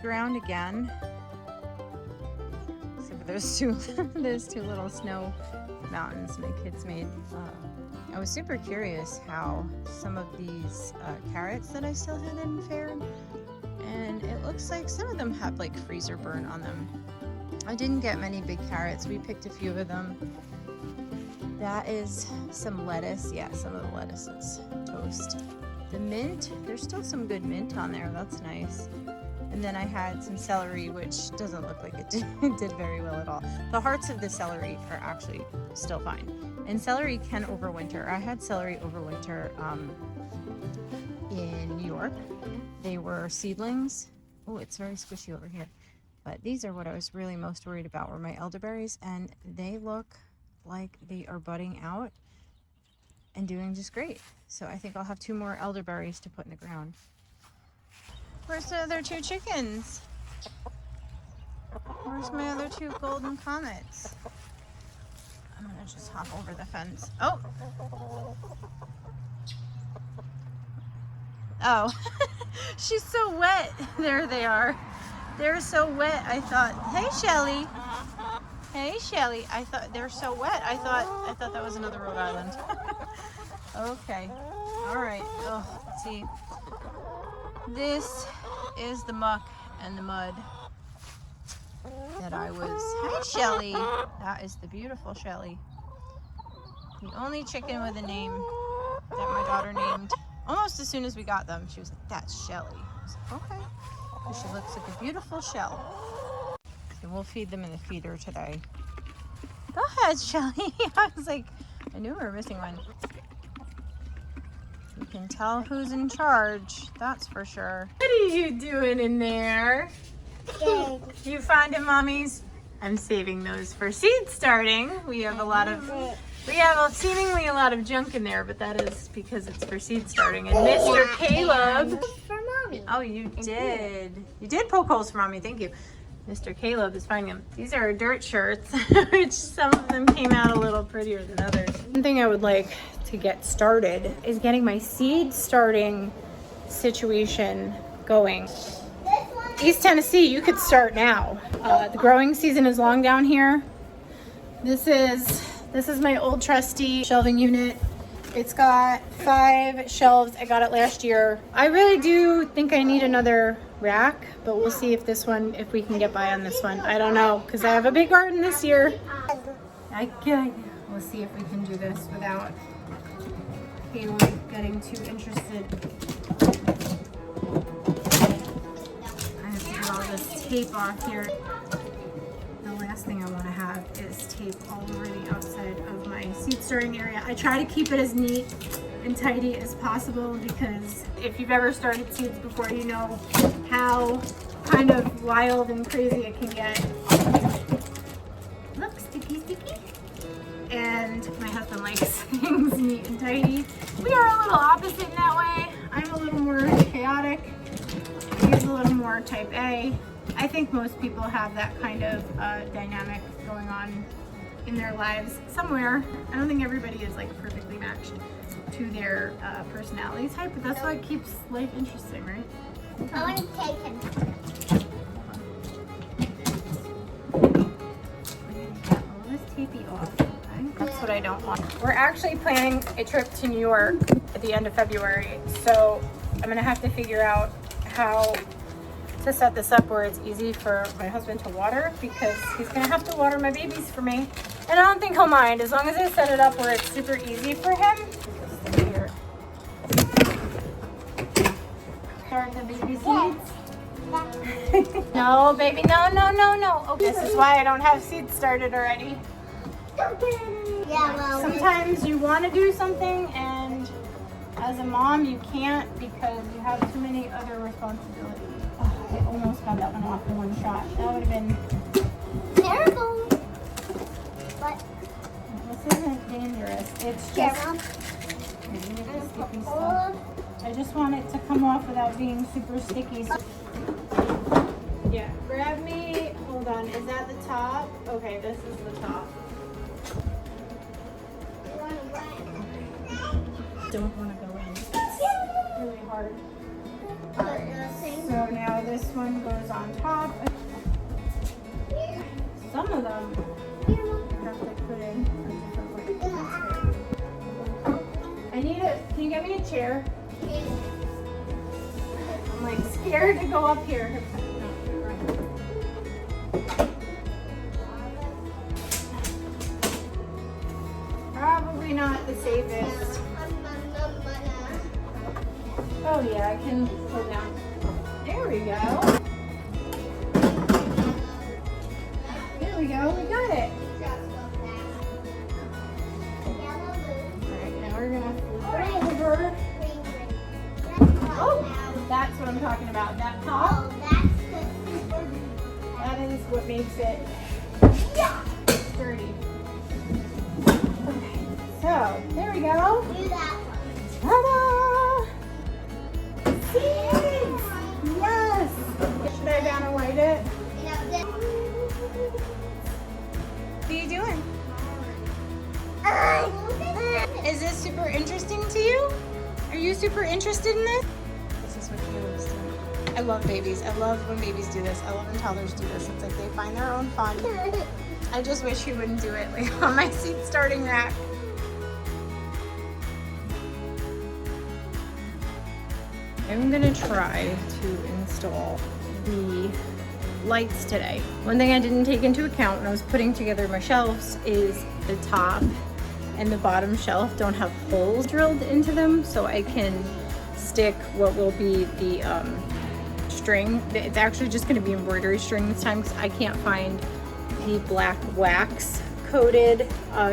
ground again. So there's two little snow mountains my kids made. I was super curious how some of these carrots that I still had in fared, and it looks like some of them have like freezer burn on them. I didn't get many big carrots. We picked a few of them. That is some lettuce. Yeah, some of the lettuce is toast. The mint, there's still some good mint on there. That's nice. And then I had some celery, which doesn't look like it did very well at all. The hearts of the celery are actually still fine. And celery can overwinter. I had celery overwinter in New York. They were seedlings. Oh, it's very squishy over here. But these are what I was really most worried about, were my elderberries. And they look like they are budding out and doing just great. So I think I'll have 2 more elderberries to put in the ground. Where's the other 2 chickens? Where's my other 2 golden comets? I'm gonna just hop over the fence. Oh! Oh, she's so wet. There they are. They're so wet. I thought, hey Shelly. Hey Shelly. I thought they're so wet. I thought that was another Rhode Island. Okay. All right. Oh, let's see. This is the muck and the mud that I was. Hi Shelly. That is the beautiful Shelly. The only chicken with a name that my daughter named almost as soon as we got them. She was like, that's Shelly. I was like, okay. Because she looks like a beautiful shell. And we'll feed them in the feeder today. Go ahead, Shelly. I was like, I knew we were missing one. You can tell who's in charge, that's for sure. What are you doing in there? You finding mommies? I'm saving those for seed starting. We have seemingly a lot of junk in there, but that is because it's for seed starting. And Mr. Caleb. For mommy. Oh, you did. You did poke holes for mommy. Thank you. Mr. Caleb is finding them. These are dirt shirts, which some of them came out a little prettier than others. One thing I would like to get started is getting my seed starting situation going. East Tennessee, you could start now. The growing season is long down here. This is my old trusty shelving unit. It's got 5 shelves. I got it last year. I really do think I need another rack, but we'll see if we can get by on this one. I don't know, because I have a big garden this year. We'll see if we can do this without Caleb getting too interested. I have to get all this tape off here. The last thing I want to have is tape all over the outside of my seed starting area. I try to keep it as neat and tidy as possible, because if you've ever started seeds before, you know how kind of wild and crazy it can get. Look, sticky. And my husband likes things neat and tidy. We are a little opposite in that way. I'm a little more chaotic. He's a little more type A. I think most people have that kind of dynamic going on in their lives somewhere. I don't think everybody is like perfectly matched to their personality type, but that's what keeps life interesting, right? I want to take him. Get all this tapey off. That's what I don't want. We're actually planning a trip to New York at the end of February, so I'm gonna have to figure out how to set this up where it's easy for my husband to water, because he's gonna have to water my babies for me. And I don't think he'll mind, as long as I set it up where it's super easy for him. Here. Start the baby seeds. No, baby, no. Oh, this is why I don't have seeds started already. Yeah, well, sometimes you want to do something, and as a mom you can't because you have too many other responsibilities. Oh, I almost got that one off in one shot. That would have been terrible. But this isn't dangerous. It's just sticky stuff. I just want it to come off without being super sticky. Yeah, grab me. Hold on. Is that the top? Okay, this is the top. Don't want to go in. It's really hard. Alright, so now this one goes on top. Some of them have to put in a different way. I need a, can you get me a chair? I'm like scared to go up here. Probably not the safest. Oh yeah, I can pull down. There we go. There we go, we got it. Alright, now we're gonna flip it over. Oh, that's what I'm talking about. That top. That is what makes it sturdy. Okay, so there we go. Ta-da! Seedlings! Yes! Should I down and light it? What are you doing? Is this super interesting to you? Are you super interested in this? This is what Caleb's doing. I love babies. I love when babies do this. I love when toddlers do this. It's like they find their own fun. I just wish he wouldn't do it like on my seat starting rack. I'm gonna try to install the lights today. One thing I didn't take into account when I was putting together my shelves is the top and the bottom shelf don't have holes drilled into them, so I can stick what will be the string. It's actually just gonna be embroidery string this time because I can't find the black wax coated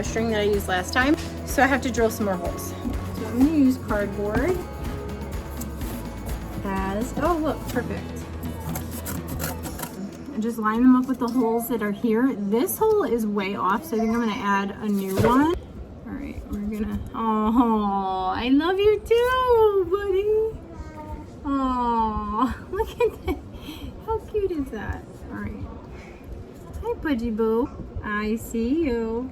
string that I used last time. So I have to drill some more holes. So I'm gonna use cardboard. Oh look, perfect. And just line them up with the holes that are here. This hole is way off, so I think I'm gonna add a new one. All right, we're gonna, oh, I love you too, buddy. Oh, look at that. How cute is that? All right. Hi, Budgie Boo. I see you.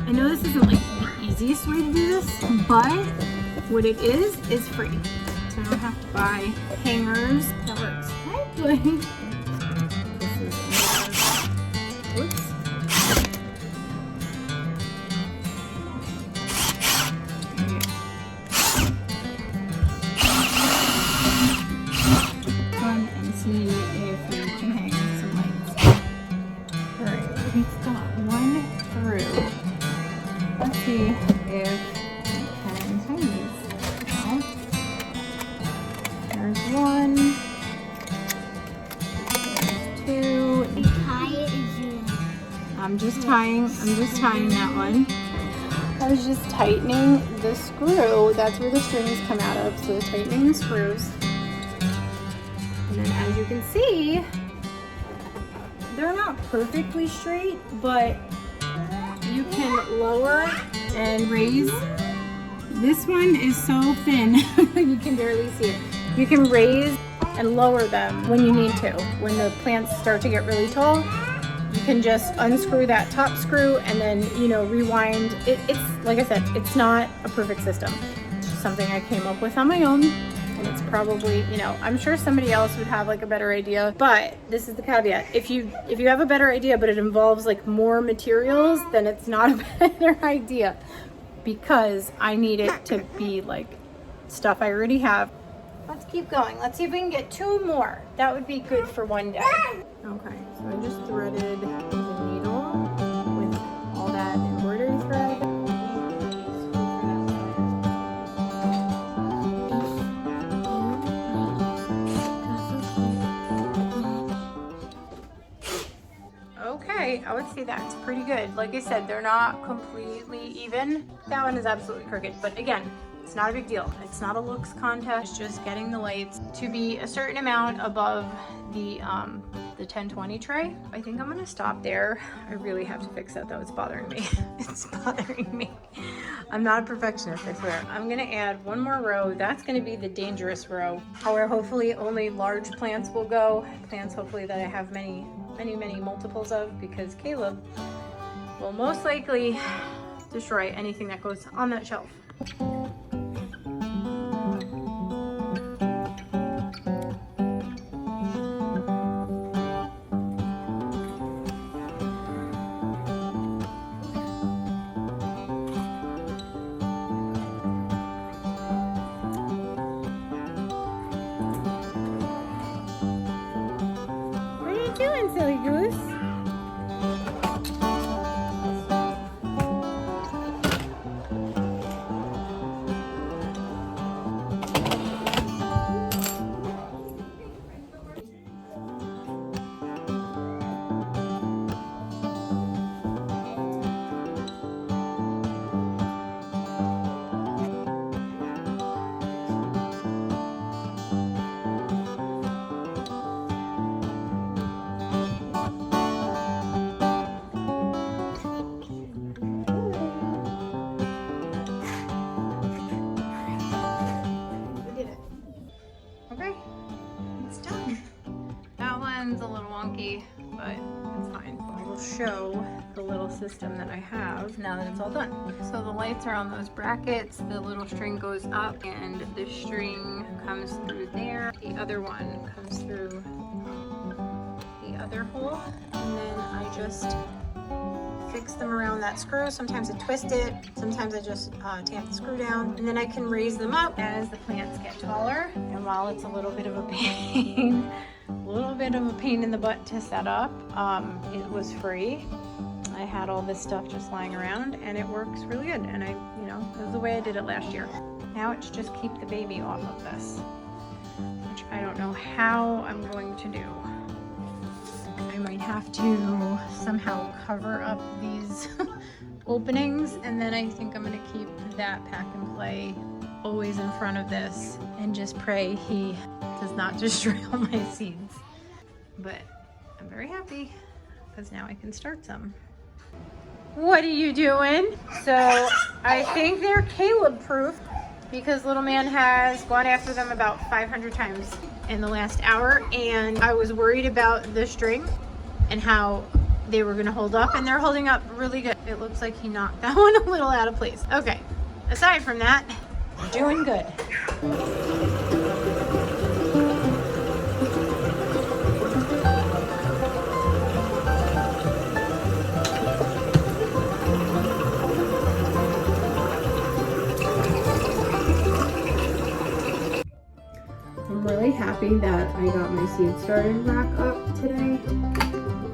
I know this isn't like the easiest way to do this, but what it is free. So I don't have to buy hangers. That works. Hi, buddy. This is another, oops. Fun and see if we can hang some lights. All right, we've got one through. Let's see if we can hang these. Now, there's one. There's two. I'm just tying that one. I was just tightening the screw. That's where the strings come out of. So tightening the screws. And then as you can see, they're not perfectly straight, but you can lower and raise. This one is so thin, you can barely see it. You can raise and lower them when you need to. When the plants start to get really tall, you can just unscrew that top screw and then, you know, rewind. It's, like I said, it's not a perfect system. It's just something I came up with on my own. And it's probably, you know, I'm sure somebody else would have like a better idea, but this is the caveat. If you have a better idea, but it involves like more materials, then it's not a better idea because I need it to be like stuff I already have. Let's keep going. Let's see if we can get 2 more. That would be good for one day. Okay, so I just threaded the needle with all that embroidery thread. Okay, I would say that's pretty good. Like I said, they're not completely even. That one is absolutely crooked, but again, it's not a big deal. It's not a looks contest, just getting the lights to be a certain amount above the 1020 tray. I think I'm gonna stop there. I really have to fix that though, it's bothering me. It's bothering me. I'm not a perfectionist, I swear. I'm gonna add 1 more row. That's gonna be the dangerous row, where hopefully only large plants will go. Plants hopefully that I have many multiples of, because Caleb will most likely destroy anything that goes on that shelf. silly goose. Okay, it's done. That one's a little wonky, but it's fine. I will show the little system that I have now that it's all done. So the lights are on those brackets, the little string goes up and the string comes through there. The other one comes through the other hole, and then I just fix them around that screw. Sometimes I twist it, sometimes I just tamp the screw down, and then I can raise them up as the plants get taller. And while it's a little bit of a pain, in the butt to set up, it was free. I had all this stuff just lying around and it works really good. And it was the way I did it last year. Now it's just keep the baby off of this, which I don't know how I'm going to do. I might have to somehow cover up these openings, and then I think I'm gonna keep that pack and play always in front of this and just pray he does not destroy all my seeds. But I'm very happy because now I can start some. What are you doing? So I think they're Caleb proof because little man has gone after them about 500 times in the last hour, and I was worried about the string and how they were gonna hold up, and they're holding up really good. It looks like he knocked that one a little out of place. Okay, aside from that, doing good. I'm really happy that I got my seed starting rack up today.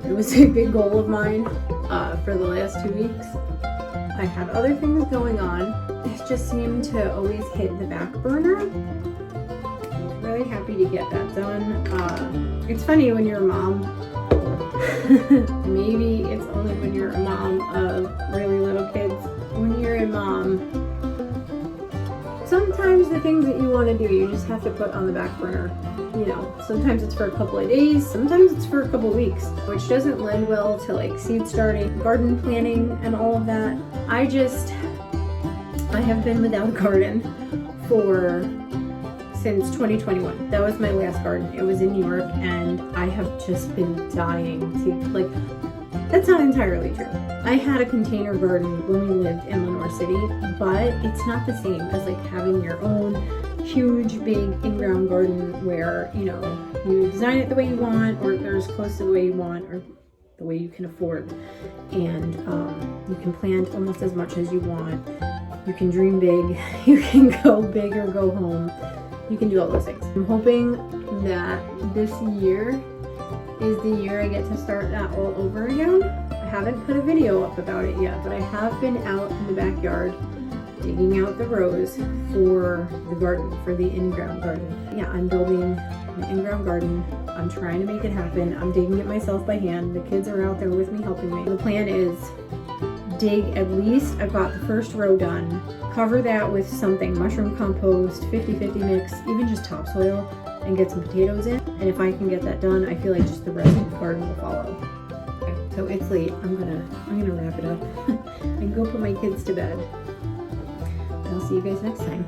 It was a big goal of mine for the last 2 weeks. I had other things going on. It just seemed to always hit the back burner. I was really happy to get that done. It's funny when you're a mom. Maybe it's only when you're a mom of really little kids. When you're a mom, sometimes the things that you want to do, you just have to put on the back burner. Sometimes it's for a couple of days, sometimes it's for a couple of weeks, which doesn't lend well to like seed starting, garden planning, and all of that. I have been without a garden since 2021. That was my last garden. It was in New York, and I have just been dying to, that's not entirely true. I had a container garden when we lived in Lenore City, but it's not the same as like having your own huge, big in-ground garden where, you design it the way you want, or there's close to the way you want, or the way you can afford. And you can plant almost as much as you want. You can dream big. You can go big or go home. You can do all those things. I'm hoping that this year is the year I get to start that all over again. I haven't put a video up about it yet, but I have been out in the backyard digging out the rows for the garden, for the in-ground garden. Yeah, I'm building an in-ground garden. I'm trying to make it happen. I'm digging it myself by hand. The kids are out there with me helping me. The plan is dig at least, I've got the first row done, cover that with something, mushroom compost, 50-50 mix, even just topsoil, and get some potatoes in. And if I can get that done, I feel like just the rest of the garden will follow. Okay, so it's late. I'm gonna wrap it up and go put my kids to bed. I'll see you guys next time.